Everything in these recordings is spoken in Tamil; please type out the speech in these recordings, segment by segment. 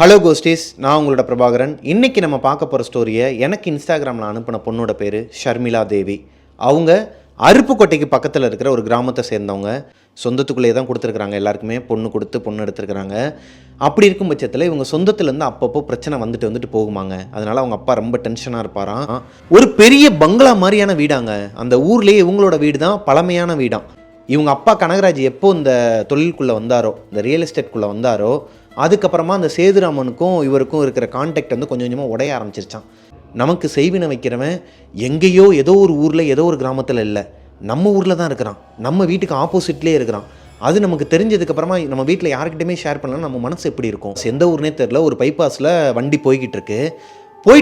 ஹலோ கோஸ்டீஸ், நான் உங்களோட பிரபாகரன். இன்றைக்கி நம்ம பார்க்க போகிற ஸ்டோரியை எனக்கு இன்ஸ்டாகிராமில் அனுப்பின பொண்ணோட பேர் ஷர்மிளா தேவி. அவங்க அருப்புக்கோட்டைக்கு பக்கத்தில் இருக்கிற ஒரு கிராமத்தை சேர்ந்தவங்க. சொந்தத்துக்குள்ளேயே தான் கொடுத்துருக்குறாங்க, எல்லாருக்குமே பொண்ணு கொடுத்து பொண்ணு எடுத்துருக்குறாங்க. அப்படி இருக்கும் பட்சத்தில் இவங்க சொந்தத்துலேருந்து அப்பப்போ பிரச்சனை வந்துட்டு போகுமாங்க. அதனால் அவங்க அப்பா ரொம்ப டென்ஷனாக இருப்பாராம். ஒரு பெரிய பங்களா மாதிரியான வீடாங்க. அந்த ஊர்லேயே இவங்களோட வீடு தான் பழமையான வீடாம். இவங்க அப்பா கனகராஜ் எப்போ இந்த தொழிலுக்குள்ளே வந்தாரோ, இந்த ரியல் எஸ்டேட்குள்ளே வந்தாரோ, அதுக்கப்புறமா அந்த சேதுராமனுக்கும் இவருக்கும் இருக்கிற கான்டாக்ட் வந்து கொஞ்சம் கொஞ்சமாக உடைய ஆரம்பிச்சிருச்சான். நமக்கு செய்வினை வைக்கிறவன் எங்கேயோ ஏதோ ஒரு ஊரில் ஏதோ ஒரு கிராமத்தில் இல்லை, நம்ம ஊரில் தான் இருக்கிறான், நம்ம வீட்டுக்கு ஆப்போசிட்லேயே இருக்கிறான். அது நமக்கு தெரிஞ்சதுக்கப்புறமா நம்ம வீட்டில் யாருக்கிட்டையுமே ஷேர் பண்ணலாம், நம்ம மனசு எப்படி இருக்கும்? எந்த ஊர்னே தெரில. ஒரு பைபாஸில் வண்டி போய்கிட்டு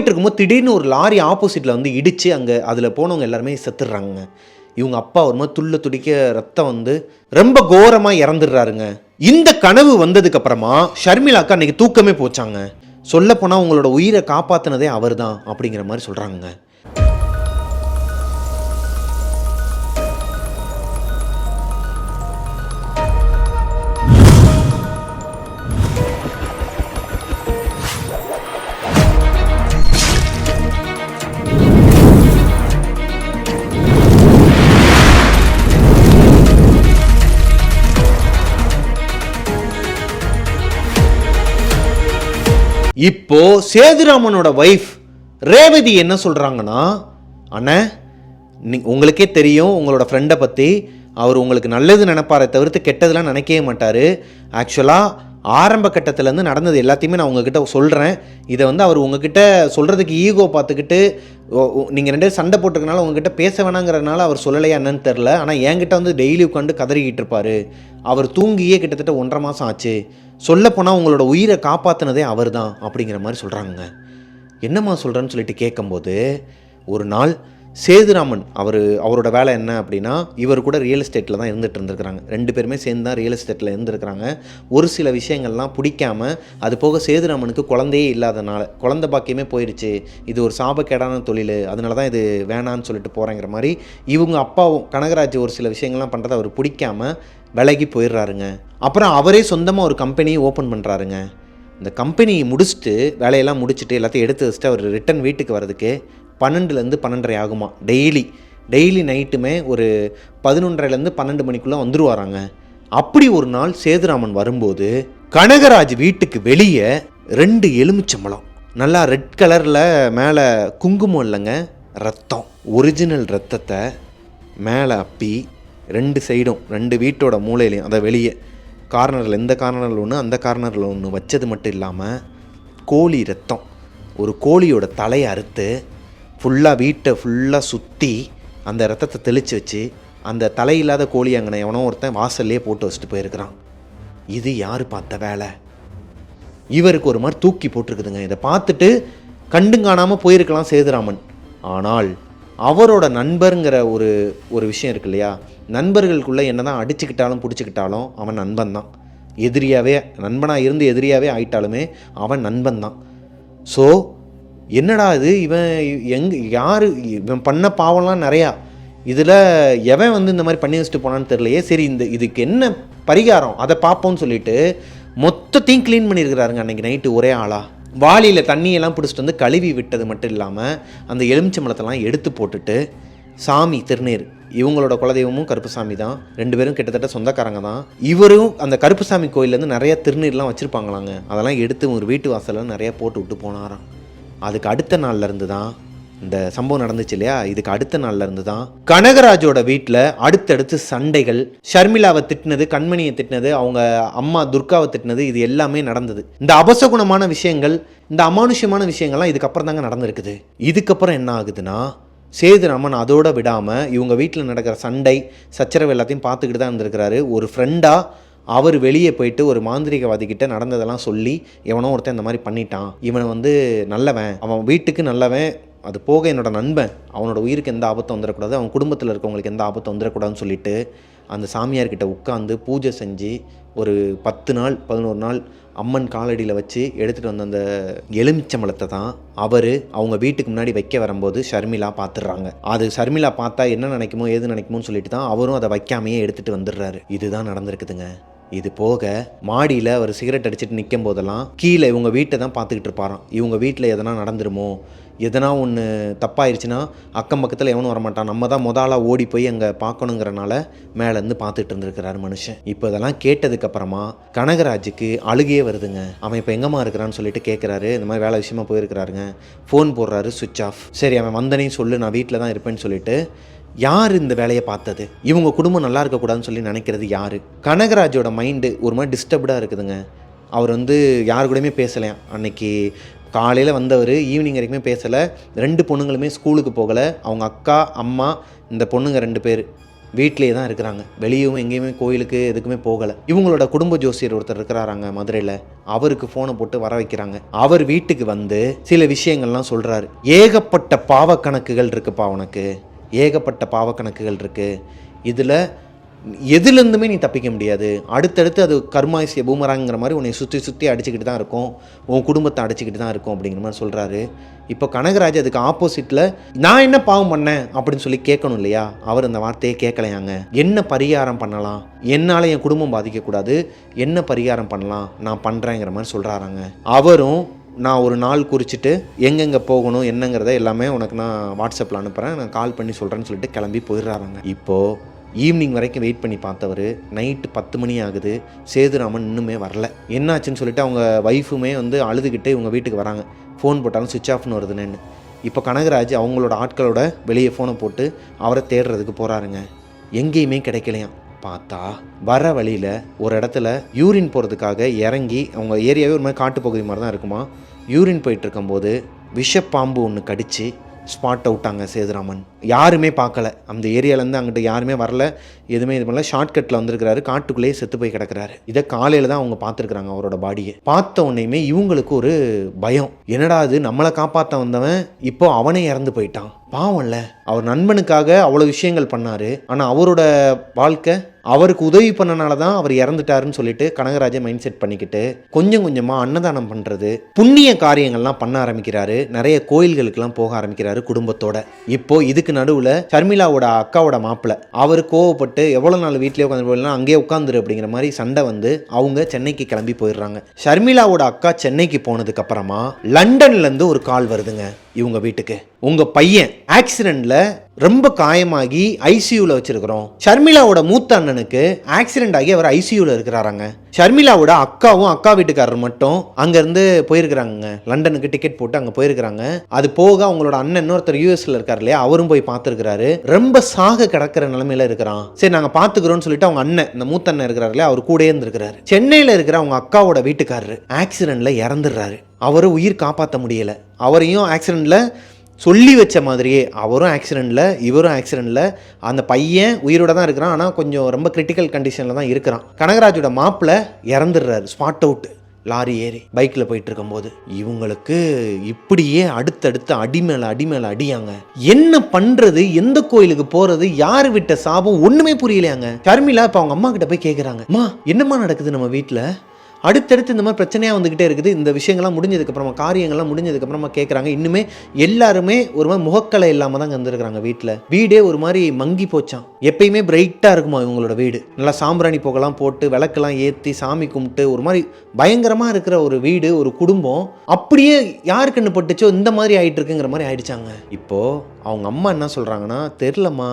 இருக்கும்போது திடீர்னு ஒரு லாரி ஆப்போசிட்டில் வந்து இடித்து அங்கே அதில் போனவங்க எல்லாருமே செத்துடுறாங்க. இவங்க அப்பா ஒரு மாதிரி துடிக்க ரத்தம் வந்து ரொம்ப கோரமாக இறந்துடுறாருங்க. இந்த கனவு வந்ததுக்கு அப்புறமா ஷர்மிளாக்கு அன்னைக்கு தூக்கமே போச்சாங்க. சொல்லப்போனால் உங்களோட உயிரை காப்பாற்றினதே அவர் தான் அப்படிங்கிற மாதிரி சொல்கிறாங்க. இப்போ சேதுராமனோட வைஃப் ரேவதி என்ன சொல்கிறாங்கன்னா, அண்ணே உங்களுக்கே தெரியும் உங்களோட ஃப்ரெண்டை பற்றி, அவர் உங்களுக்கு நல்லது நினைப்பாரை தவிர்த்து கெட்டதெல்லாம் நினைக்கவே மாட்டார். ஆக்சுவலாக ஆரம்ப கட்டத்திலேருந்து நடந்தது எல்லாத்தையுமே நான் உங்ககிட்ட சொல்கிறேன். இதை வந்து அவர் உங்ககிட்ட சொல்கிறதுக்கு ஈகோ பார்த்துக்கிட்டு நீங்கள் ரெண்டு சண்டை போட்டுக்கனால உங்ககிட்ட பேச வேணாங்கிறதுனால அவர் சொல்லலையா என்னன்னு தெரில. ஆனால் என்கிட்ட வந்து டெய்லி உட்காந்து கதறிக்கிட்டு இருப்பார். அவர் தூங்கியே கிட்டத்தட்ட 1.5 மாதம் ஆச்சு. சொல்லப்போனால் உங்களோட உயிரை காப்பாற்றினதே அவர் தான் அப்படிங்கிற மாதிரி சொல்கிறாங்க. என்னம்மா சொல்கிறேன்னு சொல்லிட்டு கேட்கும்போது, ஒரு நாள் சேதுராமன் அவரோட வேலை என்ன அப்படின்னா, இவர் கூட ரியல் எஸ்டேட்டில் தான் இருந்துகிட்ருந்துருக்குறாங்க. 2 பேருமே சேர்ந்து தான் ரியல் எஸ்டேட்டில் இருந்துருக்குறாங்க. ஒரு சில விஷயங்கள்லாம் பிடிக்காமல், அது போக சேதுராமனுக்கு குழந்தையே இல்லாதனால, குழந்தை பாக்கியமே போயிடுச்சு, இது ஒரு சாபக்கேடான தொழில், அதனால தான் இது வேணான்னு சொல்லிட்டு போகிறேங்கிற மாதிரி இவங்க அப்பாவும் கனகராஜ் ஒரு சில விஷயங்கள்லாம் பண்ணுறதை அவர் பிடிக்காமல் விலகி போயிடுறாருங்க. அப்புறம் அவரே சொந்தமாக ஒரு கம்பெனியை ஓப்பன் பண்ணுறாருங்க. இந்த கம்பெனி முடிச்சுட்டு வேலையெல்லாம் முடிச்சுட்டு எல்லாத்தையும் எடுத்து வச்சுட்டு அவர் ரிட்டன் வீட்டுக்கு வர்றதுக்கு 12லேருந்து 12:30 ஆகுமா. டெய்லி நைட்டுமே ஒரு 11:30லேருந்து 12 மணிக்குள்ளே வந்துருவாராங்க. அப்படி ஒரு நாள் சேதுராமன் வரும்போது கனகராஜ் வீட்டுக்கு வெளியே 2 எலுமிச்சம்பழம், நல்லா ரெட் கலரில், மேலே குங்குமம் இல்லைங்க, ரத்தம், ஒரிஜினல் ரத்தத்தை மேலே அப்பி 2 சைடும் 2 வீட்டோட மூலையிலையும், அதை வெளியே கார்னரில், இந்த கார்னரில் ஒன்று அந்த கார்னரில் ஒன்று வச்சது மட்டும் இல்லாமல் கோழி ரத்தம், ஒரு கோழியோட தலையை அறுத்து வீட்டை ஃபுல்லாக சுற்றி அந்த ரத்தத்தை தெளித்து வச்சு அந்த தலையில்லாத கோழி அங்கனை எவனோ ஒருத்தன் வாசல்லே போட்டு வச்சுட்டு போயிருக்கிறான். இது யார் பார்த்த வேலை? இவருக்கு ஒரு மாதிரி தூக்கி போட்டிருக்குதுங்க. இதை பார்த்துட்டு கண்டுங்காணாமல் போயிருக்கலாம் சேதுராமன். ஆனால் அவரோட நண்பருங்கிற ஒரு விஷயம் இருக்கு இல்லையா, நண்பர்களுக்குள்ளே என்ன தான் அடிச்சுக்கிட்டாலும் பிடிச்சிக்கிட்டாலும் அவன் நண்பன் தான். நண்பனாக இருந்து எதிரியாகவே ஆயிட்டாலுமே அவன் நண்பன் தான். ஸோ என்னடா இது, இவன் பண்ண பாவம்லாம் நிறையா, இதில் எவன் வந்து இந்த மாதிரி பண்ணி வச்சுட்டு போனான்னு தெரியலையே, சரி இதுக்கு என்ன பரிகாரம் அதை பார்ப்போம்னு சொல்லிட்டு மொத்தத்தையும் க்ளீன் பண்ணியிருக்கிறாருங்க அன்றைக்கி நைட்டு ஒரே ஆளாக. வாளியில் தண்ணியெல்லாம் பிடிச்சிட்டு வந்து கழுவி விட்டது மட்டும் இல்லாமல் அந்த எலுமிச்சம்பழத்தெல்லாம் எடுத்து போட்டுட்டு, சாமி திருநீர், இவங்களோட குலதெய்வமும் கருப்புசாமி தான், 2 பேரும் கிட்டத்தட்ட சொந்தக்காரங்க தான். இவரும் அந்த கருப்புசாமி கோயிலேருந்து நிறைய திருநீர்லாம் வச்சுருப்பாங்களாங்க, அதெல்லாம் எடுத்து ஒரு வீட்டு வாசலில் நிறையா போட்டு விட்டு போனாராம். அதுக்கு அடுத்த நாள்லேருந்து தான் இந்த சம்பவம் நடந்துச்சு இல்லையா, இதுக்கு அடுத்த நாள்லேருந்து தான் கனகராஜோட வீட்டில் அடுத்தடுத்து சண்டைகள், ஷர்மிளாவை திட்டினது, கண்மணியை திட்டினது, அவங்க அம்மா துர்காவை திட்டினது, இது எல்லாமே நடந்தது. இந்த அபசகுணமான விஷயங்கள், இந்த அமானுஷ்யமான விஷயங்கள்லாம் இதுக்கப்புறம் தாங்க நடந்திருக்குது. இதுக்கப்புறம் என்ன ஆகுதுன்னா, சேதுராமன் அதோட விடாமல் இவங்க வீட்டில் நடக்கிற சண்டை சச்சரவு எல்லாத்தையும் பார்த்துக்கிட்டு தான் இருந்திருக்கிறாரு. ஒரு ஃப்ரெண்டாக அவர் வெளியே போயிட்டு ஒரு மாந்திரிகவாதிக்கிட்ட நடந்ததெல்லாம் சொல்லி, எவனோ ஒருத்தன் இந்த மாதிரி பண்ணிட்டான், இவனை வந்து நல்லவன், அவன் வீட்டுக்கு நல்லவன், அது போக என்னோட நண்பன், அவனோட உயிருக்கு எந்த ஆபத்தும் வந்துடக்கூடாது, அவன் குடும்பத்தில் இருக்கவங்களுக்கு எந்த ஆபத்தும் வந்துடக்கூடாதுன்னு சொல்லிட்டு அந்த சாமியார்கிட்ட உட்காந்து பூஜை செஞ்சு ஒரு 10 நாள் 11 நாள் அம்மன் காலடியில் வச்சு எடுத்துகிட்டு வந்த அந்த எலுமிச்சம்பழத்தை தான் அவங்க வீட்டுக்கு முன்னாடி வைக்க வரும்போது ஷர்மிளா பார்த்துடுறாங்க. அது ஷர்மிளா பார்த்தா என்ன நினைக்குமோ ஏது நினைக்குமோன்னு சொல்லிட்டு தான் அவரும் அதை வைக்காமையே எடுத்துகிட்டு வந்துடுறாரு. இதுதான் நடந்திருக்குதுங்க. இது போக மாடியில் அவர் சிகரெட் அடிச்சுட்டு நிற்கும் போதெல்லாம் கீழே இவங்க வீட்டை தான் பார்த்துக்கிட்டு இருப்பாராம். இவங்க வீட்டில் எதனா நடந்துருமோ, எதனா ஒன்று தப்பாயிருச்சுன்னா அக்கம் பக்கத்தில் எவனும் வரமாட்டான், நம்ம தான் முதலாக ஓடி போய் அங்கே பார்க்கணுங்கிறனால மேலேருந்து பார்த்துட்டு இருந்திருக்கிறாரு மனுஷன். இப்போ இதெல்லாம் கேட்டதுக்கப்புறமா கனகராஜுக்கு அழுகையே வருதுங்க. அவன் இப்போ எங்கம்மா இருக்கிறான்னு சொல்லிட்டு கேட்குறாரு. இந்த மாதிரி வேலை விஷயமா போயிருக்கிறாருங்க. ஃபோன் போடுறாரு, சுவிட்ச் ஆஃப். சரி அவன் வந்தனையும் சொல்லு, நான் வீட்டில் தான் இருப்பேன்னு சொல்லிட்டு யார் இந்த வேலையை பார்த்தது, இவங்க குடும்பம் நல்லா இருக்கக்கூடாதுன்னு சொல்லி நினைக்கிறது யார்? கனகராஜோட மைண்டு ஒரு மாதிரி டிஸ்டர்ப்டாக இருக்குதுங்க. அவர் யார் கூடயுமே பேசலையாம். அன்னைக்கு காலையில் வந்தவர் ஈவினிங் வரைக்குமே பேசலை. 2 பொண்ணுங்களுமே ஸ்கூலுக்கு போகலை. அவங்க அக்கா, அம்மா, இந்த பொண்ணுங்க 2 பேர் வீட்டிலே தான் இருக்கிறாங்க. வெளியும் எங்கேயுமே கோயிலுக்கு எதுக்குமே போகலை. இவங்களோட குடும்ப ஜோசியர் ஒருத்தர் இருக்கிறாராங்க மதுரையில். அவருக்கு ஃபோனை போட்டு வர வைக்கிறாங்க. அவர் வீட்டுக்கு வந்து சில விஷயங்கள்லாம் சொல்கிறாரு. ஏகப்பட்ட பாவக்கணக்குகள் இருக்குப்பா உனக்கு, ஏகப்பட்ட பாவக்கணக்குகள் இருக்குது. இதில் எதுலேருந்துமே நீ தப்பிக்க முடியாது. அடுத்தடுத்து அது கர்மாயிசிய பூமராங்கிற மாதிரி உன்னை சுற்றி சுற்றி அடிச்சுக்கிட்டு தான் இருக்கும், உன் குடும்பத்தை அடிச்சுக்கிட்டு தான் இருக்கும் அப்படிங்கிற மாதிரி சொல்கிறாரு. இப்போ கனகராஜ் அதுக்கு ஆப்போசிட்டில் நான் என்ன பாவம் பண்ணேன் அப்படின்னு சொல்லி கேட்கணும் இல்லையா? அவர் அந்த வார்த்தையை கேட்கலையாங்க. என்ன பரிகாரம் பண்ணலாம், என்னால் என் குடும்பம் பாதிக்கக்கூடாது, என்ன பரிகாரம் பண்ணலாம் நான் பண்ணுறேங்கிற மாதிரி சொல்கிறாராங்க. அவரும் நான் ஒரு நாள் குறிச்சிட்டு எங்கெங்கே போகணும் என்னங்கிறத எல்லாமே உனக்கு நான் வாட்ஸ்அப்பில் அனுப்புகிறேன், நான் கால் பண்ணி சொல்கிறேன்னு சொல்லிட்டு கிளம்பி போயிடுறாங்க. இப்போது ஈவினிங் வரைக்கும் வெயிட் பண்ணி பார்த்தவர் நைட்டு 10 மணி ஆகுது. சேதுராமன் இன்னுமே வரல. என்னாச்சுன்னு சொல்லிட்டு அவங்க ஒய்ஃபுமே அழுதுகிட்டே இவங்க வீட்டுக்கு வராங்க. ஃபோன் போட்டாலும் சுவிட்ச் ஆஃப்னு வருதுன்னு. இப்போ கனகராஜ் அவங்களோட ஆட்களோட வெளியே ஃபோனை போட்டு அவரை தேடுறதுக்கு போகிறாருங்க. எங்கேயுமே கிடைக்கலையாம். பார்த்தா வர வழியில் ஒரு இடத்துல யூரின் போகிறதுக்காக இறங்கி, அவங்க ஏரியாவே ஒரு மாதிரி காட்டுப்பகுதி மாதிரி தான் இருக்குமா, யூரின் போயிட்டு இருக்கும்போது விஷப்பாம்பு ஒன்று கடிச்சு ஸ்பாட் அவுட்டாங்க சேதுராமன். யாருமே பார்க்கல, அந்த ஏரியாவிலேருந்து அங்கிட்ட யாருமே வரல, எதுவுமே இது பண்ணல. ஷார்ட்கட்டில் வந்திருக்கிறாரு, காட்டுக்குள்ளேயே செத்து போய் கிடக்கிறாரு. இதை காலையில் தான் அவங்க பார்த்துருக்குறாங்க அவரோட பாடியை. பார்த்த உடனேயுமே இவங்களுக்கு ஒரு பயம். என்னடா அது, நம்மளை காப்பாற்ற வந்தவன் இப்போ அவனே இறந்து போயிட்டான், பாவம்ல. அவர் நண்பனுக்காக அவ்வளோ விஷயங்கள் பண்ணார், ஆனால் அவரோட வாழ்க்கை அவருக்கு உதவி பண்ணனால தான் அவர் இறந்துட்டாருன்னு சொல்லிட்டு கனகராஜை மைண்ட் செட் பண்ணிக்கிட்டு கொஞ்சம் கொஞ்சமாக அன்னதானம் பண்ணுறது, புண்ணிய காரியங்கள்லாம் பண்ண ஆரம்பிக்கிறாரு. நிறைய கோயில்களுக்கெல்லாம் போக ஆரம்பிக்கிறாரு குடும்பத்தோட. இப்போ இதுக்கு நடுவில் ஷர்மிளாவோட அக்காவோட மாப்பிள்ளை அவர் கோவப்பட்டு எவ்வளோ நாள் வீட்டிலே உட்காந்து போயிடலாம், அங்கேயே உட்காந்துரு அப்படிங்கிற மாதிரி சண்டை வந்து அவங்க சென்னைக்கு கிளம்பி போயிடுறாங்க. ஷர்மிளாவோட அக்கா சென்னைக்கு போனதுக்கு அப்புறமா லண்டன்லேருந்து ஒரு கால் வருதுங்க இவங்க வீட்டுக்கு. உங்கள் பையன் ஆக்சிடெண்ட்டில் ரொம்ப காயமாகி ஐசியூவில் வச்சிருக்கிறோம். ஷர்மிளாவோட மூத்த அண்ணனுக்கு ஆக்சிடென்ட் ஆகி அவர் ஐசியூவில் இருக்கிறாராங்க. ஷர்மிளாவோட அக்காவும் அக்கா வீட்டுக்காரர் மட்டும் அங்கேருந்து போயிருக்கிறாங்க, லண்டனுக்கு டிக்கெட் போட்டு அங்கே போயிருக்கிறாங்க. அது போக அவங்களோட அண்ணன் ஒருத்தர் யூஎஸ்ல இருக்கார் இல்லையா, அவரும் போய் பார்த்துருக்கிறாரு. ரொம்ப சாக கிடக்கிற நிலைமையில இருக்கிறான். சரி நாங்கள் பார்த்துக்கிறோம்னு சொல்லிட்டு அவங்க அண்ணன், இந்த மூத்த அண்ணன் இருக்கிறார் இல்லையா, அவர் கூட இருந்திருக்கிறாரு. சென்னையில் இருக்கிற அவங்க அக்காவோட வீட்டுக்காரர் ஆக்சிடென்ட்ல இறந்துடுறாரு. அவரை உயிர் காப்பாற்ற முடியலை. அவரையும் ஆக்சிடெண்ட்டில் சொல்லி வச்ச மாதிரியே அவரும் ஆக்சிடெண்ட்டில் இவரும் ஆக்சிடெண்ட்டில். அந்த பையன் உயிரோட தான் இருக்கிறான், ஆனால் கொஞ்சம் ரொம்ப கிரிட்டிக்கல் கண்டிஷனில் தான் இருக்கிறான். கனகராஜோட மாப்பிள்ளை இறந்துடுறாரு, ஸ்பாட் அவுட். லாரி ஏறி பைக்கில் போயிட்டு இருக்கும்போது இவங்களுக்கு இப்படியே அடுத்தடுத்து அடி மேலே அடியாங்க. என்ன பண்ணுறது, எந்த கோயிலுக்கு போகிறது, யார் விட்ட சாபம் ஒன்றுமே புரியலையாங்க. ஷர்மிளா இப்போ அவங்க அம்மா கிட்ட போய் கேட்குறாங்க, அம்மா என்னம்மா நடக்குது நம்ம வீட்டில், அடுத்தடுத்து இந்த மாதிரி பிரச்சனையாக வந்துக்கிட்டே இருக்குது. இந்த விஷயங்கள்லாம் முடிஞ்சதுக்கப்புறமா, காரியங்கள்லாம் முடிஞ்சதுக்கப்புறமா கேட்குறாங்க. இன்னுமே எல்லாருமே ஒரு மாதிரி முகக்கலை இல்லாமல் தான் வந்துருக்குறாங்க வீட்டில். வீடே ஒரு மாதிரி மங்கி போச்சான். எப்பயுமே பிரைட்டாக இருக்குமா இவங்களோட வீடு, நல்லா சாம்பிராணி புகைலாம் போட்டு விளக்கெல்லாம் ஏற்றி சாமி கும்பிட்டு ஒரு மாதிரி பயங்கரமாக இருக்கிற ஒரு வீடு, ஒரு குடும்பம் அப்படியே யாருக்குன்னு பட்டுச்சோ இந்த மாதிரி ஆகிட்டு இருக்குங்கிற மாதிரி ஆயிடுச்சாங்க. இப்போது அவங்க அம்மா என்ன சொல்கிறாங்கன்னா, தெரிலம்மா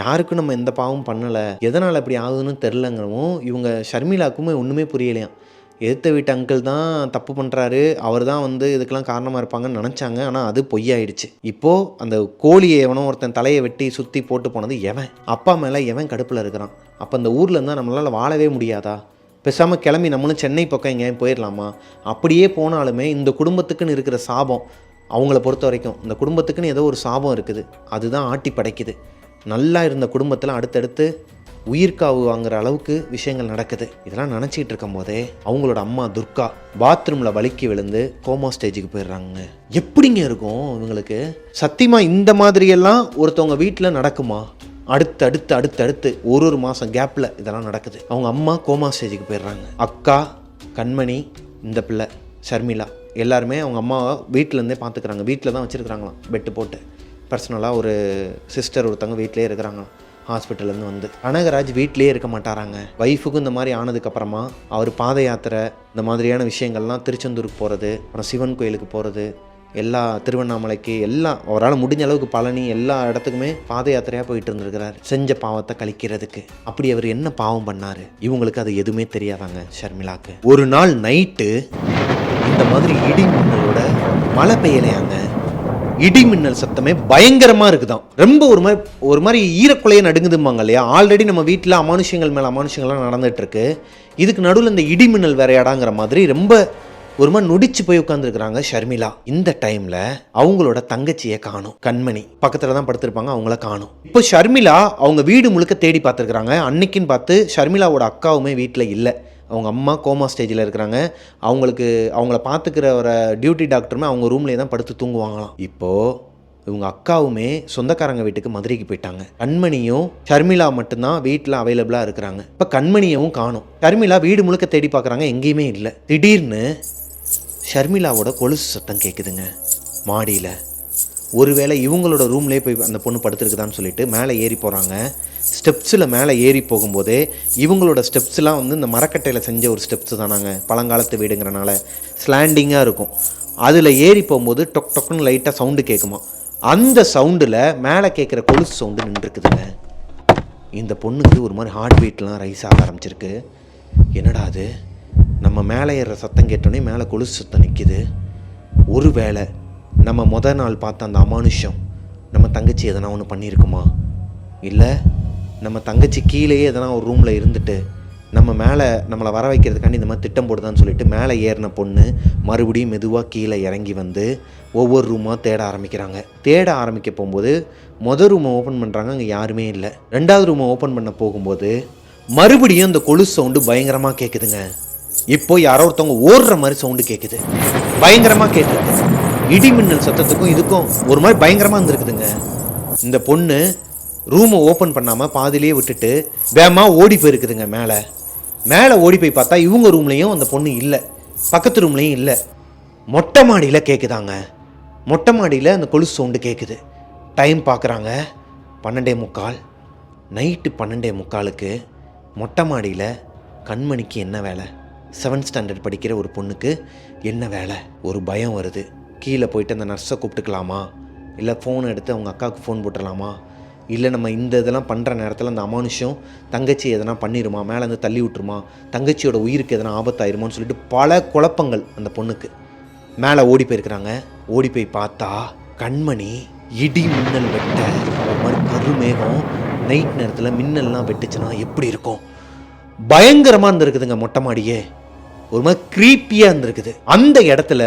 யாருக்கும் நம்ம எந்த பாவமும் பண்ணலை, எதனால் அப்படி ஆகுதுன்னு தெரிலங்கிறவும் இவங்க ஷர்மிளாக்குமே ஒன்றுமே புரியலையாம். எதிர்த்த வீட்டு அங்கிள் தான் தப்பு பண்ணுறாரு, அவர் தான் இதுக்கெல்லாம் காரணமாக இருப்பாங்கன்னு நினச்சாங்க. ஆனால் அது பொய்யாயிடுச்சு. இப்போது அந்த கோழியை எவனோ ஒருத்தன் தலையை வெட்டி சுற்றி போட்டு போனது எவன், அப்பா மேலே எவன் கடுப்பில் இருக்கிறான். அப்போ அந்த ஊரில் இருந்தால் நம்மளால் வாழவே முடியாதா? பேசாமல் கிளம்பி நம்மளும் சென்னை பக்கம் எங்கேயும் போயிடலாமா? அப்படியே போனாலுமே இந்த குடும்பத்துக்குன்னு இருக்கிற சாபம், அவங்கள பொறுத்த வரைக்கும் இந்த குடும்பத்துக்குன்னு ஏதோ ஒரு சாபம் இருக்குது, அதுதான் ஆட்டி படைக்குது. நல்லா இருந்த குடும்பத்தில் அடுத்தடுத்து உயிர்காவு வாங்குற அளவுக்கு விஷயங்கள் நடக்குது. இதெல்லாம் நினச்சிக்கிட்டு இருக்கும் போதே அவங்களோட அம்மா துர்கா பாத்ரூமில் வலிக்கி விழுந்து கோமா ஸ்டேஜுக்கு போயிடுறாங்க. எப்படிங்க இருக்கும் இவங்களுக்கு? சத்தியமாக இந்த மாதிரியெல்லாம் ஒருத்தவங்க வீட்டில் நடக்குமா? அடுத்தடுத்து ஒரு மாதம் கேப்பில் இதெல்லாம் நடக்குது. அவங்க அம்மா கோமா ஸ்டேஜுக்கு போயிடுறாங்க. அக்கா, கண்மணி, இந்த பிள்ளை ஷர்மிளா எல்லாருமே அவங்க அம்மாவை வீட்டிலேருந்தே பார்த்துக்கிறாங்க. வீட்டில் தான் வச்சுருக்குறாங்களாம், பெட்டு போட்டு. பர்சனலாக ஒரு சிஸ்டர் ஒருத்தவங்க வீட்டிலே இருக்கிறாங்களாம். ஹாஸ்பிட்டல்லேருந்து வந்து. கனகராஜ் வீட்டிலேயே இருக்க மாட்டாராங்க. ஒய்ஃபுக்கும் இந்த மாதிரி ஆனதுக்கப்புறமா அவர் பாத யாத்திரை இந்த மாதிரியான விஷயங்கள்லாம் திருச்செந்தூருக்கு போகிறது, அப்புறம் சிவன் கோயிலுக்கு போகிறது, எல்லா திருவண்ணாமலைக்கு எல்லாம் அவரால் முடிஞ்ச அளவுக்கு பழனி எல்லா இடத்துக்குமே பாத யாத்திரையாக போயிட்டு இருந்திருக்கிறார் செஞ்ச பாவத்தை கழிக்கிறதுக்கு. அப்படி அவர் என்ன பாவம் பண்ணார்? இவங்களுக்கு அது எதுவுமே தெரியாதாங்க ஷர்மிளாக்கு. ஒரு நாள் நைட்டு இந்த மாதிரி இடி மின்னலோட மழை பெய்யலையாங்க. இடி மின்னல் சத்தமே பயங்கரமாக இருக்குதான். ரொம்ப ஒரு மாதிரி ஈரக்குலையை நடுங்குதும்பாங்க இல்லையா. ஆல்ரெடி நம்ம வீட்டில் அமானுஷங்கள் மேலே அமானுஷங்கள்லாம் நடந்துட்டு இருக்கு. இதுக்கு நடுவில் இந்த இடி மின்னல் வேறையாடாங்கிற மாதிரி ரொம்ப ஒரு மாதிரி நொடிச்சு போய் உட்காந்துருக்குறாங்க ஷர்மிளா. இந்த டைமில் அவங்களோட தங்கச்சியை காணும். கண்மணி பக்கத்தில் தான் படுத்திருப்பாங்க, அவங்கள காணும். இப்போ ஷர்மிளா அவங்க வீடு முழுக்க தேடி பார்த்துருக்குறாங்க. அன்னைக்குன்னு பார்த்து ஷர்மிளாவோட அக்காவுமே வீட்டில் இல்லை. அவங்க அம்மா கோமா ஸ்டேஜில் இருக்கிறாங்க. அவங்கள பார்த்துக்கிற ஒரு டியூட்டி டாக்டருமே அவங்க ரூம்லேயே தான் படுத்து தூங்குவாங்களாம். இப்போது இவங்க அக்காவுமே சொந்தக்காரங்க வீட்டுக்கு மதுரைக்கு போயிட்டாங்க. கண்மணியும் ஷர்மிளா மட்டும்தான் வீட்டில் அவைலபிளாக இருக்கிறாங்க. இப்போ கண்மணியவும் காணும். ஷர்மிளா வீடு முழுக்க தேடி பார்க்குறாங்க, எங்கேயுமே இல்லை. திடீர்னு ஷர்மிளாவோட கொலுசு சத்தம் கேட்குதுங்க மாடியில். ஒருவேளை இவங்களோட ரூம்லேயே போய் அந்த பொண்ணு படுத்துருக்குதான்னு சொல்லிட்டு மேலே ஏறி போகிறாங்க. ஸ்டெப்ஸில் மேலே ஏறி போகும்போதே இவங்களோட ஸ்டெப்ஸ்லாம் வந்து இந்த மரக்கட்டையில் செஞ்ச ஒரு ஸ்டெப்ஸு தானாங்க. பழங்காலத்து வீடுங்கிறனால ஸ்லாண்டிங்காக இருக்கும். அதில் ஏறி போகும்போது டொக் டொக்குன்னு லைட்டாக சவுண்டு கேட்குமா. அந்த சவுண்டில் மேலே கேட்குற கொலுசு சவுண்டு நின்றுருக்குதுங்க. இந்த பொண்ணுக்கு ஒரு மாதிரி ஹார்ட் பீட்லாம் ரைஸ் ஆக ஆரம்பிச்சிருக்கு. என்னடா அது, நம்ம மேலே ஏறுற சத்தம் கேட்டோன்னே மேலே கொலுசு சத்தம் நிற்கிது. ஒரு வேளை நம்ம நாள் பார்த்த அந்த அமானுஷம் நம்ம தங்கச்சி எதனா ஒன்று பண்ணியிருக்குமா? இல்லை நம்ம தங்கச்சி கீழேயே எதனா ஒரு ரூமில் இருந்துட்டு நம்ம மேலே நம்மளை வர வைக்கிறதுக்காண்டி இந்த மாதிரி திட்டம் போடுதான்னு சொல்லிட்டு மேலே ஏறின பொண்ணு மறுபடியும் மெதுவாக கீழே இறங்கி வந்து ஒவ்வொரு ரூமாக தேட ஆரம்பிக்கிறாங்க. தேட ஆரம்பிக்க போகும்போது ரூமை ஓப்பன் பண்ணுறாங்க, அங்கே யாருமே இல்லை. 2வது ரூமை ஓப்பன் பண்ண போகும்போது மறுபடியும் அந்த கொலுசு சவுண்டு பயங்கரமாக கேட்குதுங்க. இப்போ யாரோ ஒருத்தவங்க ஓடுற மாதிரி சவுண்டு கேட்குது, பயங்கரமாக கேட்டுருக்கு. இடி மின்னல் சத்தத்துக்கும் இதுக்கும் ஒரு மாதிரி பயங்கரமாக இருந்திருக்குதுங்க. இந்த பொண்ணு ரூமை ஓப்பன் பண்ணாமல் பாதிலேயே விட்டுட்டு வேகமாக ஓடி போயிருக்குதுங்க. மேலே ஓடி போய் பார்த்தா இவங்க ரூம்லேயும் அந்த பொண்ணு இல்லை, பக்கத்து ரூம்லேயும் இல்லை. மொட்டை மாடியில் கேட்குதாங்க. மொட்டை மாடியில் அந்த கொலுசு சவுண்டு கேட்குது. டைம் பார்க்குறாங்க 12:45. நைட்டு 12:45 மொட்டை மாடியில் கண்மணிக்கு என்ன வேலை? 7th ஸ்டாண்டர்ட் படிக்கிற ஒரு பொண்ணுக்கு என்ன வேலை? ஒரு பயம் வருது. கீழே போயிட்டு அந்த நர்ஸை கூப்பிட்டுக்கலாமா, இல்லை ஃபோன் எடுத்து அவங்க அக்காவுக்கு ஃபோன் போட்டுடலாமா, இல்லை நம்ம இந்த இதெல்லாம் பண்ணுற நேரத்தில் அந்த அமானுஷம் தங்கச்சி எதனா பண்ணிடுமா, மேலேருந்து தள்ளி விட்டுருமா, தங்கச்சியோட உயிருக்கு எதனா ஆபத்தாயிருமான்னு சொல்லிட்டு பல குழப்பங்கள் அந்த பொண்ணுக்கு. மேலே ஓடி போயிருக்கிறாங்க. ஓடி போய் பார்த்தா கண்மணி இடி மின்னல் வெட்ட ஒரு மாதிரி கருமேகம் நைட் நேரத்தில் மின்னல்லாம் வெட்டுச்சுன்னா எப்படி இருக்கும்? பயங்கரமாக இருந்திருக்குதுங்க. மொட்டை மாடியே ஒரு மாதிரி க்ரீப்பியாக இருந்திருக்குது. அந்த இடத்துல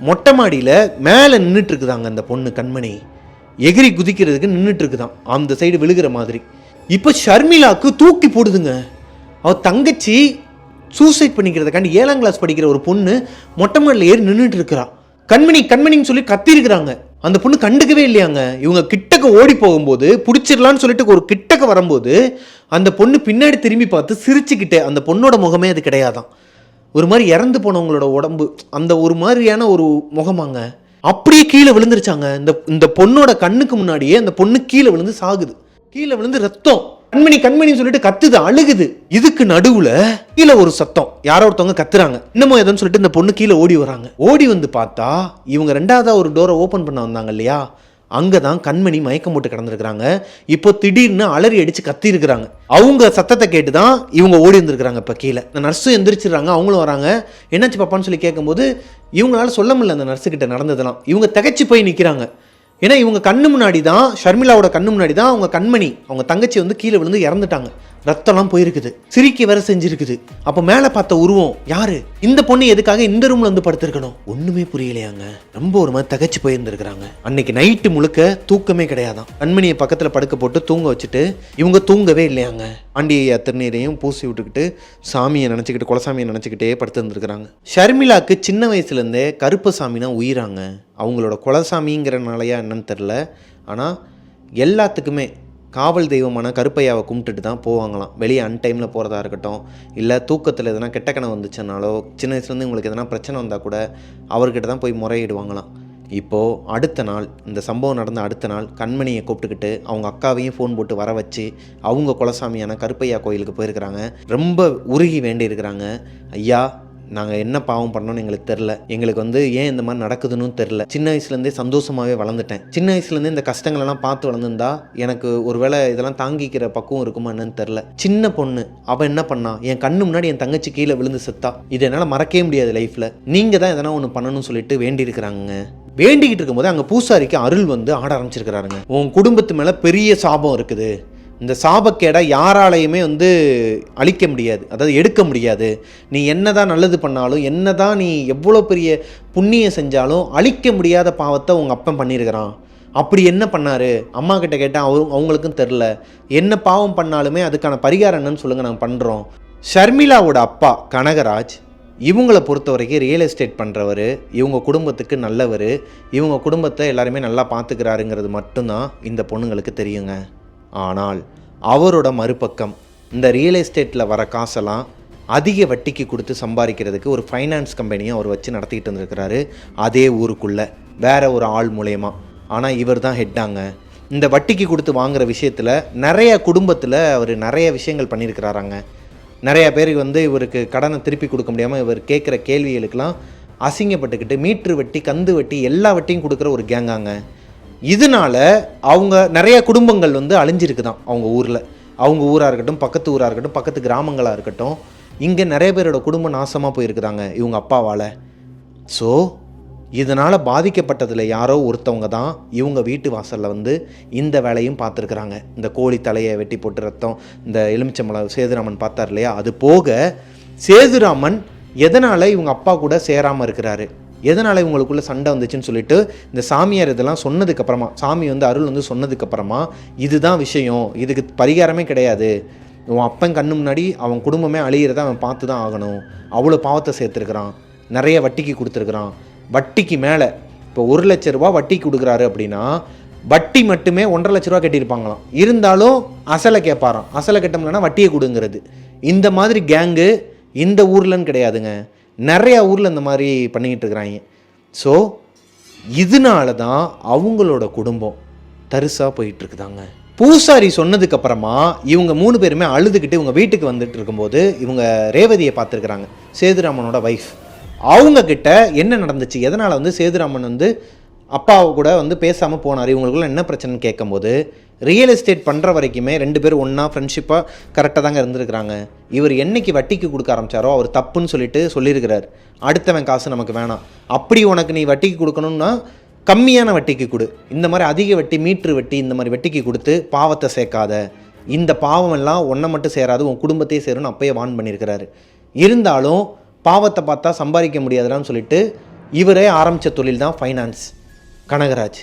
மொட்டை மாடியில் மேலே நின்றுட்டு இருக்குதாங்க அந்த பொண்ணு கண்மணி. எகிரி குதிக்கிறதுக்கு நின்றுட்டு இருக்குதான், அந்த சைடு விழுகிற மாதிரி. இப்போ ஷர்மிளாவுக்கு தூக்கி போடுதுங்க. அவள் தங்கச்சி சூசைட் பண்ணிக்கிறதுக்காண்டி 7ஆம் கிளாஸ் படிக்கிற ஒரு பொண்ணு மொட்டை மாடியில் ஏறி நின்றுட்டு இருக்கிறா. கண்மணின்னு சொல்லி கத்திருக்கிறாங்க. அந்த பொண்ணு கண்டுக்கவே இல்லையாங்க. இவங்க கிட்டக்க ஓடி போகும்போது பிடிச்சிடலான்னு சொல்லிட்டு ஒரு கிட்டக்க வரும்போது அந்த பொண்ணு பின்னாடி திரும்பி பார்த்து சிரிச்சுக்கிட்டே, அந்த பொண்ணோட முகமே அது கிடையாதான், ஒரு மாதிரி இறந்து போனவங்களோட உடம்பு, அந்த ஒரு மாதிரியான ஒரு முகமாங்க. அப்படியே கீழே விழுந்துருச்சாங்க. இந்த பொண்ணோட கண்ணுக்கு முன்னாடியே அந்த பொண்ணு கீழே விழுந்து சாகுது. கீழே விழுந்து ரத்தம். கண்மணின்னு சொல்லிட்டு கத்துது, அழுகுது. இதுக்கு நடுவுல கீழே ஒரு சத்தம், யாரோ ஒருத்தவங்க கத்துறாங்க. இன்னமும் எதுன்னு சொல்லிட்டு இந்த பொண்ணு கீழே ஓடி வராங்க. ஓடி வந்து பார்த்தா இவங்க 2வது ஒரு டோரை ஓபன் பண்ண வந்தாங்க இல்லையா, அங்கதான் கண்மணி மயக்கம் போட்டு கிடந்திருக்கிறாங்க. இப்போ திடீர்னு அலறி அடிச்சு கத்தி இருக்கிறாங்க. அவங்க சத்தத்தை கேட்டுதான் இவங்க ஓடி இருந்திருக்கிறாங்க. இப்போ கீழே இந்த நர்ஸும் எந்திரிச்சிடுறாங்க. அவங்களும் வராங்க. என்னாச்சு பாப்பான்னு சொல்லி கேட்கும்போது இவங்களால சொல்ல முடியல அந்த நர்ஸுக்கிட்ட நடந்ததெல்லாம். இவங்க திகைச்சு போய் நிற்கிறாங்க. ஏன்னா இவங்க கண்ணு முன்னாடி தான், ஷர்மிளாவோட கண்ணு முன்னாடி தான் அவங்க கண்மணி, அவங்க தங்கச்சி வந்து கீழே விழுந்து இறந்துட்டாங்க. ரத்தம்லாம் போயிருக்குது, சிரிக்க வேற செஞ்சிருக்குது. அப்போ மேலே பார்த்த உருவம் யாரு? இந்த பொண்ணு எதுக்காக இந்த ரூம்ல வந்து படுத்திருக்கணும்? ஒண்ணுமே புரியலையாங்க. ரொம்ப ஒரு மாதிரி தகச்சு போயிருந்திருக்கிறாங்க. அன்னைக்கு நைட்டு முழுக்க தூக்கமே கிடையாதான். கண்மணியை பக்கத்தில் படுக்க போட்டு தூங்க வச்சுட்டு இவங்க தூங்கவே இல்லையாங்க. ஆண்டிய திருநீரையும் பூசி விட்டுக்கிட்டு சாமியை நினச்சிக்கிட்டு, குலசாமியை நினச்சிக்கிட்டே படுத்து இருந்திருக்கிறாங்க. ஷர்மிளாக்கு சின்ன வயசுலேருந்தே கருப்பசாமினா உயிராங்க. அவங்களோட குலசாமிங்கிறனாலையா என்னன்னு தெரில, ஆனால் எல்லாத்துக்குமே காவல் தெய்வமான கருப்பையாவை கும்பிட்டுட்டு தான் போவாங்களாம். வெளியே அன்டைமில் போகிறதா இருக்கட்டும், இல்லை தூக்கத்தில் எதனா கெட்ட கனவு வந்துச்சுனாலோ, சின்ன வயசுலேருந்து உங்களுக்கு எதனா பிரச்சனை வந்தால் கூட அவர்கிட்ட தான் போய் முறையிடுவாங்களாம். இப்போது அடுத்த நாள் இந்த சம்பவம் நடந்த அடுத்த நாள் கண்மணியை கூப்பிட்டுக்கிட்டு அவங்க அக்காவையும் ஃபோன் போட்டு வர வச்சு அவங்க குலசாமியான கருப்பையா கோயிலுக்கு போயிருக்கிறாங்க. ரொம்ப உருகி வேண்டி இருக்கிறாங்க. ஐயா, நாங்கள் என்ன பாவம் பண்ணோன்னு எங்களுக்கு தெரில, எங்களுக்கு ஏன் இந்த மாதிரி நடக்குதுன்னு தெரில, சின்ன வயசுலேருந்தே சந்தோஷமாகவே வளர்ந்துட்டேன், சின்ன வயசுலேருந்தே இந்த கஷ்டங்களெல்லாம் பார்த்து வளர்ந்துருந்தா எனக்கு ஒரு வேளை இதெல்லாம் தாங்கிக்கிற பக்குவம் இருக்குமா என்னன்னு தெரில. சின்ன பொண்ணு அவள் என்ன பண்ணா, என் கண்ணு முன்னாடி என் தங்கச்சி கீழே விழுந்து செத்தா, இது என்னால் மறக்கவே முடியாது லைஃப்பில், நீங்கள் தான் எதனா ஒன்று பண்ணணும்னு சொல்லிட்டு வேண்டி இருக்கிறாங்க. வேண்டிக்கிட்டு இருக்கும்போது அங்கே பூசாரிக்கு அருள் ஆட ஆரம்பிச்சிருக்கிறாருங்க. உன் குடும்பத்து மேலே பெரிய சாபம் இருக்குது, இந்த சாபக்கேடை யாராலையுமே அழிக்க முடியாது, அதாவது எடுக்க முடியாது, நீ என்ன தான் நல்லது பண்ணாலும் என்ன தான் நீ எவ்வளோ பெரிய புண்ணியம் செஞ்சாலும் அழிக்க முடியாத பாவத்தை உங்கள் அப்பன் பண்ணியிருக்கிறான். அப்படி என்ன பண்ணார் அம்மா கிட்ட கேட்டால் அவங்களுக்கும் தெரில, என்ன பாவம் பண்ணாலுமே அதுக்கான பரிகாரம் என்னன்னு சொல்லுங்கள், நாங்கள் பண்ணுறோம். ஷர்மிளாவோட அப்பா கனகராஜ் இவங்களை பொறுத்த வரைக்கும் ரியல் எஸ்டேட் பண்ணுறவர், இவங்க குடும்பத்துக்கு நல்லவர், இவங்க குடும்பத்தை எல்லாருமே நல்லா பார்த்துக்கிறாருங்கிறது மட்டும்தான் இந்த பொண்ணுங்களுக்கு தெரியுங்க. ஆனால் அவரோட மறுபக்கம் இந்த ரியல் எஸ்டேட்டில் வர காசெல்லாம் அதிக வட்டிக்கு கொடுத்து சம்பாதிக்கிறதுக்கு ஒரு ஃபைனான்ஸ் கம்பெனியை அவர் வச்சு நடத்திக்கிட்டு இருந்திருக்கிறாரு அதே ஊருக்குள்ளே வேற ஒரு ஆள் மூலயமா. ஆனால் இவர் தான் ஹெட்டாங்க. இந்த வட்டிக்கு கொடுத்து வாங்குகிற விஷயத்தில் நிறைய குடும்பத்தில் அவர் நிறைய விஷயங்கள் பண்ணியிருக்கிறாராங்க. நிறைய பேருக்கு இவருக்கு கடனை திருப்பி கொடுக்க முடியாமல் இவர் கேட்குற கேள்விகளுக்கெல்லாம் அசிங்கப்பட்டுக்கிட்டு மீட்ரு வட்டி, கந்து வட்டி, எல்லா வட்டியும் கொடுக்குற ஒரு கேங்காங்க. இதனால் அவங்க நிறைய குடும்பங்கள் அழிஞ்சிருக்குதான் அவங்க ஊரில். அவங்க ஊராக இருக்கட்டும், பக்கத்து ஊராக இருக்கட்டும், பக்கத்து கிராமங்களாக இருக்கட்டும், இங்கே நிறைய பேரோட குடும்பம் நாசமாக போயிருக்குதாங்க இவங்க அப்பாவால். ஸோ இதனால் பாதிக்கப்பட்டதில் யாரோ ஒருத்தவங்க தான் இவங்க வீட்டு வாசலில் இந்த வேலையும் பார்த்துருக்குறாங்க. இந்த கோழி தலையை வெட்டி போட்டு ரத்தம், இந்த எலுமிச்சம்பழம் சேதுராமன் பார்த்தார் இல்லையா, அது போக சேதுராமன் எதனால் இவங்க அப்பா கூட சேராமல் இருக்கிறாரு, எதனால் இவங்களுக்குள்ளே சண்டை வந்துச்சுன்னு சொல்லிட்டு இந்த சாமியார் இதெல்லாம் சொன்னதுக்கப்புறமா, சாமி அருள் சொன்னதுக்கப்புறமா இதுதான் விஷயம், இதுக்கு பரிகாரமே கிடையாது, உன் அப்பன் கண்ணு முன்னாடி அவன் குடும்பமே அழியிறத அவன் பார்த்து தான் ஆகணும், அவ்வளோ பாவத்தை சேர்த்துருக்கிறான், நிறைய வட்டிக்கு கொடுத்துருக்குறான், வட்டிக்கு மேலே இப்போ 1 லட்ச ரூபா வட்டிக்கு கொடுக்குறாரு அப்படின்னா வட்டி மட்டுமே 1.5 லட்ச ரூபா கட்டியிருப்பாங்களாம், இருந்தாலும் அசலை கேட்பாராம், அசலை கட்டமுடினா வட்டியை கொடுங்கிறது. இந்த மாதிரி கேங்கு இந்த ஊர்லன்னு கிடையாதுங்க, நிறையா ஊரில் இந்த மாதிரி பண்ணிக்கிட்டு இருக்கிறாங்க. ஸோ இதனால தான் அவங்களோட குடும்பம் தரிசாக போயிட்டுருக்குதாங்க. பூசாரி சொன்னதுக்கப்புறமா இவங்க 3 பேருமே அழுதுகிட்டு இவங்க வீட்டுக்கு வந்துட்டு இருக்கும்போது இவங்க ரேவதியை பார்த்துருக்குறாங்க, சேதுராமனோட வைஃப். அவங்கக்கிட்ட என்ன நடந்துச்சு, எதனால் சேதுராமன் அப்பாவை கூட பேசாமல் போனார், இவங்களுக்குள்ள என்ன பிரச்சனைன்னு கேட்கும்போது ரியல் எஸ்டேட் பண்ணுற வரைக்குமே 2 பேரும் ஒன்றா ஃப்ரெண்ட்ஷிப்பாக கரெக்டாக தாங்க இருந்திருக்கிறாங்க. இவர் என்னைக்கு வட்டிக்கு கொடுக்க ஆரம்பித்தாரோ அவர் தப்புன்னு சொல்லியிருக்கிறார், அடுத்தவன் காசு நமக்கு வேணாம், அப்படி உனக்கு நீ வட்டிக்கு கொடுக்கணும்னா கம்மியான வட்டிக்கு கொடு, இந்த மாதிரி அதிக வட்டி, மீட்ரு வட்டி, இந்த மாதிரி வட்டிக்கு கொடுத்து பாவத்தை சேர்க்காத, இந்த பாவம் எல்லாம் ஒன்றை மட்டும் சேராது உன் குடும்பத்தையே சேரும்னு அப்பயே வான் பண்ணியிருக்கிறாரு. இருந்தாலும் பாவத்தை பார்த்தா சம்பாதிக்க முடியாதுன்னு சொல்லிட்டு இவரே ஆரம்பித்த தொழில் தான் ஃபைனான்ஸ். கனகராஜ்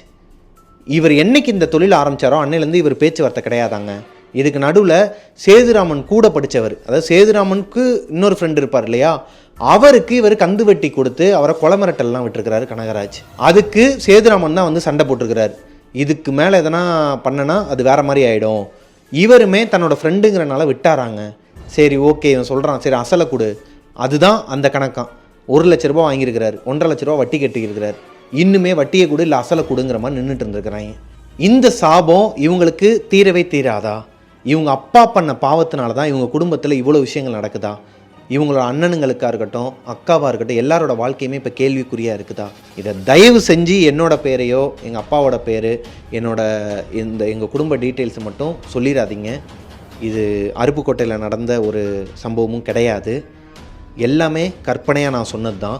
இவர் என்னைக்கு இந்த தொழில் ஆரம்பித்தாரோ அன்னையிலேருந்து இவர் பேச்சுவார்த்தை கிடையாதாங்க. இதுக்கு நடுவில் சேதுராமன் கூட படித்தவர், அதாவது சேதுராமனுக்கு இன்னொரு ஃப்ரெண்டு இருப்பார் இல்லையா, அவருக்கு இவர் கந்து வெட்டி கொடுத்து அவரை கொலை மிரட்டல்லாம் விட்டுருக்கிறாரு கனகராஜ். அதுக்கு சேதுராமன் தான் சண்டை போட்டிருக்கிறார், இதுக்கு மேலே எதனா பண்ணனா அது வேறு மாதிரி ஆகிடும். இவருமே தன்னோட ஃப்ரெண்டுங்கிறனால விட்டாராங்க. சரி ஓகே இவன் சொல்கிறான், சரி அசலை கொடு, அதுதான் அந்த கணக்கான். 1 லட்ச ரூபா வாங்கியிருக்கிறார், 1.5 லட்ச ரூபா வட்டி கட்டியிருக்கிறார், இன்னுமே வட்டியை கொடு இல்லை அசலை கொடுங்கிற மாதிரி நின்றுட்டு இருந்திருக்கிறாங்க. இந்த சாபம் இவங்களுக்கு தீரவே தீராதா? இவங்க அப்பா பண்ண பாவத்தினால தான் இவங்க குடும்பத்தில் இவ்வளோ விஷயங்கள் நடக்குதா? இவங்களோட அண்ணனுங்களுக்காக இருக்கட்டும், அக்காவாக இருக்கட்டும், எல்லாரோட வாழ்க்கையுமே இப்போ கேள்விக்குறியாக இருக்குதா? இதை தயவு செஞ்சு என்னோட பேரையோ எங்கள் அப்பாவோட பேர், எங்கள் குடும்ப டீட்டெயில்ஸை மட்டும் சொல்லிடாதீங்க. இது அருப்புக்கோட்டையில் நடந்த ஒரு சம்பவமும் கிடையாது, எல்லாமே கற்பனையாக நான் சொன்னது தான்.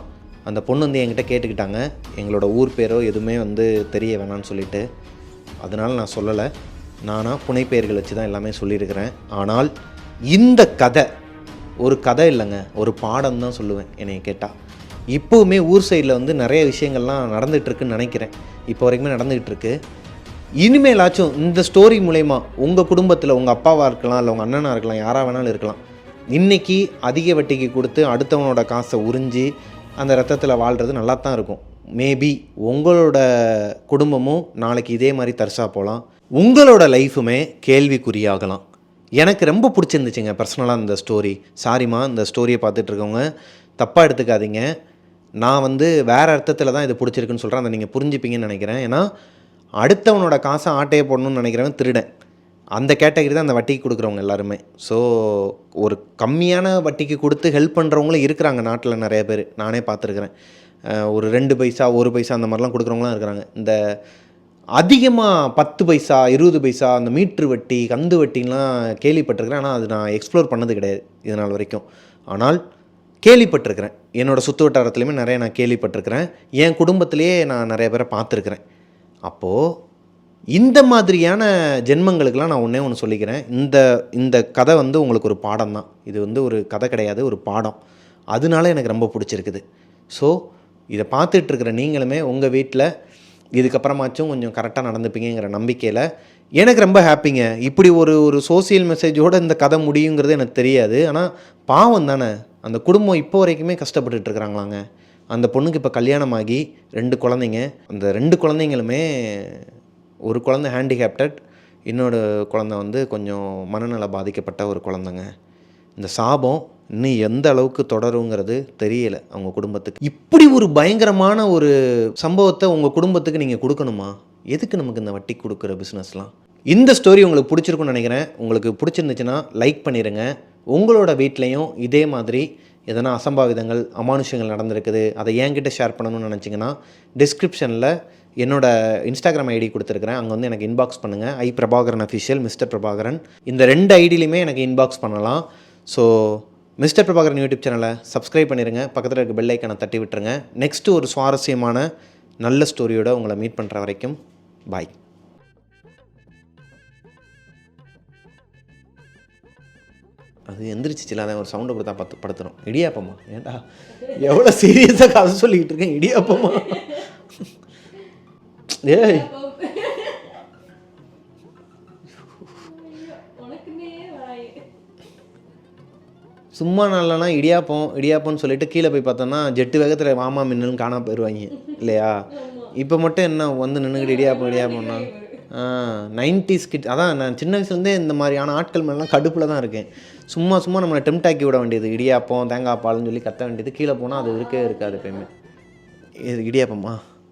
அந்த பொண்ணு என்கிட்ட கேட்டுக்கிட்டாங்க, எங்களோட ஊர் பேரோ எதுவுமே தெரிய வேணான்னு சொல்லிட்டு, அதனால் நான் சொல்லலை, நானாக புனைப்பெயர்கள் வச்சு தான் எல்லாமே சொல்லியிருக்கிறேன். ஆனால் இந்த கதை ஒரு கதை இல்லைங்க, ஒரு பாடம் தான் சொல்லுவேன் என்னை கேட்டால். இப்போவுமே ஊர் சைடில் நிறைய விஷயங்கள்லாம் நடந்துகிட்ருக்குன்னு நினைக்கிறேன், இப்போ வரைக்குமே நடந்துகிட்ருக்கு. இனிமேலாச்சும் இந்த ஸ்டோரி மூலயமா உங்கள் குடும்பத்தில் உங்கள் அப்பாவாக இருக்கலாம், இல்லை உங்கள் அண்ணனாக இருக்கலாம், யாராக வேணாலும் இருக்கலாம், இன்றைக்கி அதிக வட்டிக்கு கொடுத்து அடுத்தவனோட காசை உறிஞ்சி அந்த ரத்தத்தில் வாழ்கிறது நல்லா தான் இருக்கும். மேபி உங்களோட குடும்பமும் நாளைக்கு இதே மாதிரி தரிசா போகலாம், உங்களோட லைஃபுமே கேள்விக்குறியாகலாம். எனக்கு ரொம்ப பிடிச்சிருந்துச்சுங்க பர்சனலாக இந்த ஸ்டோரி. சாரிம்மா, இந்த ஸ்டோரியை பார்த்துட்ருக்கவங்க தப்பாக எடுத்துக்காதீங்க. நான் வந்து வேறு அர்த்தத்தில் தான் இது பிடிச்சிருக்குன்னு சொல்கிறேன். அதை நீங்கள் புரிஞ்சுப்பீங்கன்னு நினைக்கிறேன். ஏன்னா அடுத்தவனோட காசை ஆட்டையை போடணும்னு நினைக்கிறவன் திருடன். அந்த கேட்டகரி தான் அந்த வட்டிக்கு கொடுக்குறவங்க எல்லாருமே. ஸோ ஒரு கம்மியான வட்டிக்கு கொடுத்து ஹெல்ப் பண்ணுறவங்களும் இருக்கிறாங்க நாட்டில் நிறைய பேர். நானே பார்த்துருக்குறேன். ஒரு 2 பைசா 1 பைசா அந்த மாதிரிலாம் கொடுக்குறவங்களாம் இருக்கிறாங்க. இந்த அதிகமாக 10 பைசா 20 பைசா அந்த மீட்ரு வட்டி கந்து வட்டிலாம் கேள்விப்பட்டிருக்கிறேன். ஆனால் அது நான் எக்ஸ்ப்ளோர் பண்ணது கிடையாது இது நாள் வரைக்கும். ஆனால் கேள்விப்பட்டிருக்கிறேன். என்னோடய சுற்று வட்டாரத்துலேயுமே நிறைய நான் கேள்விப்பட்டிருக்கிறேன். என் குடும்பத்திலேயே நான் நிறைய பேரை பார்த்துருக்குறேன். அப்போது இந்த மாதிரியான ஜென்மங்களுக்கெல்லாம் நான் ஒன்றே ஒன்று சொல்லிக்கிறேன். இந்த கதை வந்து உங்களுக்கு ஒரு பாடம் தான். இது வந்து ஒரு கதை கிடையாது, ஒரு பாடம். அதனால எனக்கு ரொம்ப பிடிச்சிருக்குது. ஸோ இதை பார்த்துட்ருக்கிற நீங்களுமே உங்கள் வீட்டில் இதுக்கப்புறமாச்சும் கொஞ்சம் கரெக்டாக நடந்துப்பீங்கிற நம்பிக்கையில் எனக்கு ரொம்ப ஹாப்பிங்க. இப்படி ஒரு சோசியல் மெசேஜோடு இந்த கதை முடியுங்கிறது எனக்கு தெரியாது. ஆனால் பாவம் தானே, அந்த குடும்பம் இப்போ வரைக்குமே கஷ்டப்பட்டுட்ருக்குறாங்களாங்க. அந்த பொண்ணுக்கு இப்போ கல்யாணமாகி 2 குழந்தைங்க. அந்த 2 குழந்தைங்களுமே ஒரு குழந்தை ஹேண்டிகேப்டட், இன்னொரு குழந்தை வந்து கொஞ்சம் மனநல பாதிக்கப்பட்ட ஒரு குழந்தைங்க. இந்த சாபம் இன்னும் எந்த அளவுக்கு தொடருங்கிறது தெரியலை அவங்க குடும்பத்துக்கு. இப்படி ஒரு பயங்கரமான ஒரு சம்பவத்தை உங்கள் குடும்பத்துக்கு நீங்கள் கொடுக்கணுமா? எதுக்கு நமக்கு இந்த வட்டி கொடுக்குற பிஸ்னஸ்லாம்? இந்த ஸ்டோரி உங்களுக்கு பிடிச்சிருக்குன்னு நினைக்கிறேன். உங்களுக்கு பிடிச்சிருந்துச்சுன்னா லைக் பண்ணிடுங்க. உங்களோட வீட்லேயும் இதே மாதிரி எதனா அசம்பாவிதங்கள் அமானுஷங்கள் நடந்திருக்குது, அதை என்கிட்ட ஷேர் பண்ணணும்னு நினச்சிங்கன்னா டிஸ்கிரிப்ஷனில் என்னோடய இன்ஸ்டாகிராம் ஐடி கொடுத்துருக்குறேன். அங்கே வந்து எனக்கு இன்பாக்ஸ் பண்ணுங்கள். Prabhakaran official, mister Prabhakaran. இந்த 2 ஐடியிலையுமே எனக்கு இன்பாக்ஸ் பண்ணலாம். ஸோ மிஸ்டர் பிரபாகரன் யூடியூப் சேனலை சப்ஸ்கிரைப் பண்ணிடுங்க. பக்கத்தில் இருக்க பெல் ஐக்கானை தட்டி விட்டுருங்க. நெக்ஸ்ட்டு ஒரு சுவாரஸ்யமான நல்ல ஸ்டோரியோட உங்களை மீட் பண்ணுற வரைக்கும் பாய். அது எந்திரிச்சிச்சில அதான் ஒரு சவுண்டை கொடுத்தா படுத்துகிறோம். இடியாப்பமா? ஏன்டா எவ்வளோ சீரியஸாக கதை சொல்லிக்கிட்டு இருக்கேன். இடியாப்பமா? ஏய் சும்மா நல்லனா இடியாப்பம்னு சொல்லிட்டு கீழே போய் பார்த்தோன்னா ஜெட்டு வேகத்தில் மாமா மின்னு காணாம போயிடுவாங்க இல்லையா? இப்போ மட்டும் என்ன வந்து நின்றுக்கிட்டு இடியாப்பம்னா 90s கிட். அதான் நான் சின்ன வயசுலேருந்தே இந்த மாதிரியான ஆட்கள் மேலாம் கடுப்பில் தான் இருக்கேன். சும்மா நம்மளை டெம்ட் ஆக்கி விட வேண்டியது. இடியாப்பம் தேங்காய் பால்னு சொல்லி கத்த வேண்டியது. கீழே போனால் அது இருக்கவே இருக்காது எப்பயுமே. இது இடியாப்பமா?